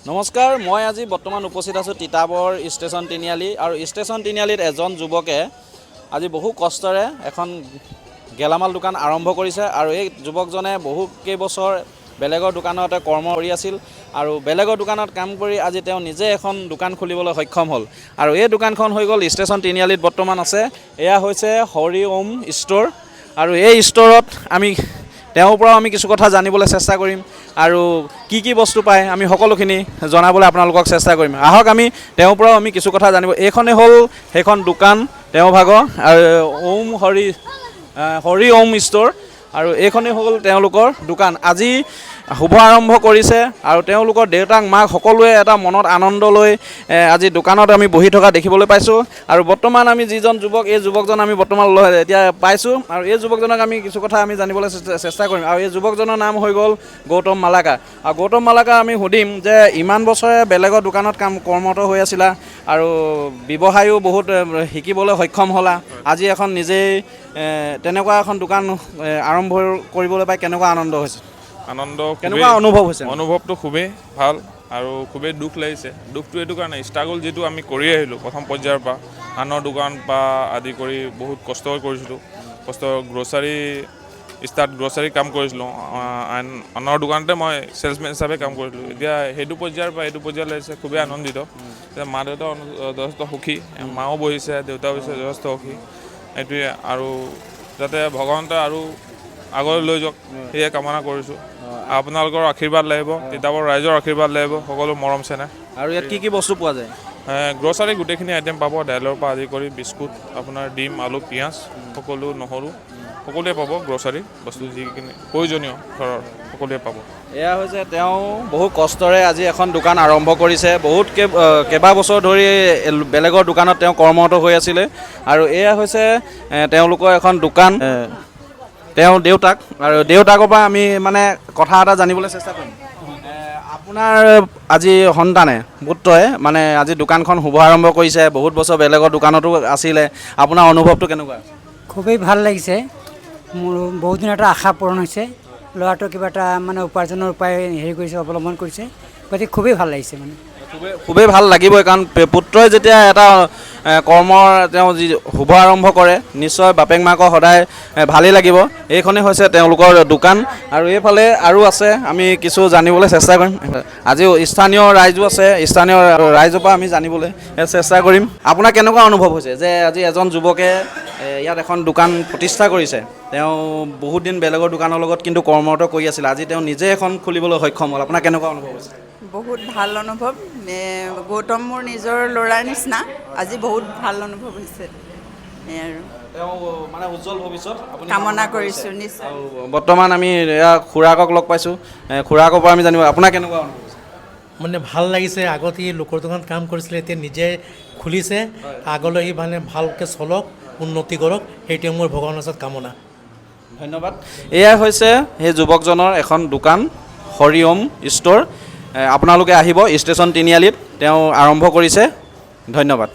নমস্কাৰ, মই আজি বৰ্তমান উপস্থিত আছোঁ তিতাবৰ ষ্টেচন তিনিআলি আৰু ষ্টেচন তিনিআলিত এজন যুৱকে আজি বহু কষ্টৰে এখন গেলামাল দোকান আৰম্ভ কৰিছে আৰু এই যুৱকজনে বহু কেইবছৰ বেলেগৰ দোকানতে কৰ্ম কৰি আছিল আৰু বেলেগৰ দোকানত কাম কৰি আজি তেওঁ নিজে এখন দোকান খুলিবলৈ সক্ষম হ'ল আৰু এই দোকানখন হৈ গ'ল ষ্টেচন তিনিআলিত বৰ্তমান আছে। এয়া হৈছে হৰি ওম ষ্ট'ৰ আৰু এই ষ্ট'ৰত আমি তেওঁৰ পৰাও আমি কিছু কথা জানিবলৈ চেষ্টা কৰিম আৰু কি বস্তু পায় আমি সকলোখিনি জনাবলৈ আপোনালোকক চেষ্টা কৰিম। আহক আমি তেওঁৰ পৰাও আমি কিছু কথা জানিব। এইখনেই হ'ল সেইখন দোকান তেওঁ ভাগৰ আৰু হৰি ওম ষ্ট'ৰ আৰু এইখনেই হ'ল তেওঁলোকৰ দোকান। আজি শুভ আৰম্ভ কৰিছে আৰু তেওঁলোকৰ দেউতাক মাক সকলোৱে এটা মনত আনন্দ লৈ আজি দোকানত আমি বহি থকা দেখিবলৈ পাইছোঁ আৰু বৰ্তমান আমি যিজন যুৱক এই যুৱকজন আমি বৰ্তমান এতিয়া পাইছোঁ আৰু এই যুৱকজনক আমি কিছু কথা আমি জানিবলৈ চেষ্টা কৰিম আৰু এই যুৱকজনৰ নাম হৈ গ'ল গৌতম মালাকা আৰু গৌতম মালাকা আমি সুধিম যে ইমান বছৰে বেলেগৰ দোকানত কৰ্মৰত হৈ আছিলা আৰু ব্যৱসায়ো বহুত শিকিবলৈ সক্ষম হ'লা, আজি এখন নিজেই তেনেকুৱা এখন দোকান আৰম্ভ কৰিবলৈ পাই কেনেকুৱা আনন্দ হৈছে? কেনেকুৱা অনুভৱ হৈছে? অনুভৱটো খুবেই ভাল আৰু খুবেই দুখ লাগিছে। দুখটো এইটো কাৰণে ষ্ট্ৰাগল যিটো আমি কৰি আহিলোঁ প্ৰথম পৰ্যায়ৰ পৰা আনৰ দোকান পৰা আদি কৰি বহুত কষ্ট কৰিছিলোঁ। গ্ৰছাৰী কাম কৰিছিলোঁ, আনৰ দোকানতে মই চেলছমেন হিচাপে কাম কৰিছিলোঁ। এতিয়া সেইটো পৰ্যায়ৰ পৰা এইটো পৰ্যায়লৈ আহিছে, খুবেই আনন্দিত। এতিয়া মা দেউতাও যথেষ্ট সুখী, মাও বহিছে, দেউতাও বহিছে, যথেষ্ট সুখী। এইটোৱে আৰু যাতে ভগৱন্তই আৰু আগলৈ লৈ যাওক সেয়ে কামনা কৰিছোঁ। আপোনালোকৰ আশীৰ্বাদ লাগিব, তিতাবৰ ৰাইজৰ আশীৰ্বাদ লাগিব, সকলো মৰম চেনেহ। আৰু ইয়াত কি বস্তু পোৱা যায়? গ্ৰছাৰী গোটেইখিনি আইটেম পাব, দাইলৰ পৰা আদি কৰি বিস্কুট, আপোনাৰ ডিম, আলু, পিঁয়াজ, সকলো নহৰু সকলোৱে পাব। গ্ৰছাৰী বস্তু যিখিনি প্ৰয়োজনীয় ঘৰৰ সকলোৱে পাব। এয়া হৈছে তেওঁ বহু কষ্টৰে আজি এখন দোকান আৰম্ভ কৰিছে। বহুত কেইবাবছৰ ধৰি বেলেগৰ দোকানত তেওঁ কৰ্মৰত হৈ আছিলে আৰু এয়া হৈছে তেওঁলোকৰ এখন দোকান। তেওঁ দেউতাক আৰু দেউতাকৰ পৰা আমি মানে কথা এটা জানিবলৈ চেষ্টা কৰিম। আপোনাৰ আজি সন্তানে পুত্ৰই মানে আজি দোকানখন শুভ আৰম্ভ কৰিছে, বহুত বছৰ বেলেগৰ দোকানতো আছিলে, আপোনাৰ অনুভৱটো কেনেকুৱা? খুবেই ভাল লাগিছে। মোৰ বহুত দিন এটা আশা পূৰণ হৈছে। ল'ৰাটো কিবা এটা মানে উপাৰ্জনৰ উপায় কৰিছে, অৱলম্বন কৰিছে, গতিকে খুবেই ভাল লাগিছে। মানে খুবেই ভাল লাগিবই, কাৰণ পুত্ৰই যেতিয়া এটা কৰ্মৰ তেওঁ যি শুভ আৰম্ভ কৰে নিশ্চয় বাপেক মাকক সদায় ভালেই লাগিব। এইখনেই হৈছে তেওঁলোকৰ দোকান আৰু এইফালে আৰু আছে, আমি কিছু জানিবলৈ চেষ্টা কৰিম। আজি স্থানীয় ৰাইজো আছে, স্থানীয় ৰাইজৰ পৰা আমি জানিবলৈ চেষ্টা কৰিম। আপোনাৰ কেনেকুৱা অনুভৱ হৈছে যে আজি এজন যুৱকে ইয়াত এখন দোকান প্ৰতিষ্ঠা কৰিছে? তেওঁ বহুত দিন বেলেগৰ দোকানৰ লগত কিন্তু কৰ্মৰত কৰি আছিলে, আজি তেওঁ নিজে এখন খুলিবলৈ সক্ষম হ'ল। আপোনাৰ কেনেকুৱা অনুভৱ হৈছে? বহুত ভাল অনুভৱ। গৌতম মোৰ নিজৰ ল'ৰাৰ নিচিনা, আজি বহুত ভাল অনুভৱ হৈছে আৰু তেওঁ মানে উজ্জ্বল ভৱিষ্যত কামনা কৰিছোঁ। নিশ্চয়। বৰ্তমান আমি খুৰাকক লগ পাইছোঁ, খুৰাকৰ পৰা আমি জানিব, আপোনাৰ কেনেকুৱা অনুভৱ হৈছে? মানে ভাল লাগিছে। আগতে লোকৰ দোকানত কাম কৰিছিলে, এতিয়া নিজে খুলিছে, আগলৈ সি মানে ভালকৈ চলক, উন্নতি কৰক, সেইটোৱে মোৰ ভগৱানৰ ওচৰত কামনা। ধন্যবাদ। এয়াই হৈছে সেই যুৱকজনৰ এখন দোকান হৰি ওম ষ্ট'ৰ। আপোনালোকে আহিব ষ্টেচন তিনিআলিত, তেওঁ আৰম্ভ কৰিছে। ধন্যবাদ।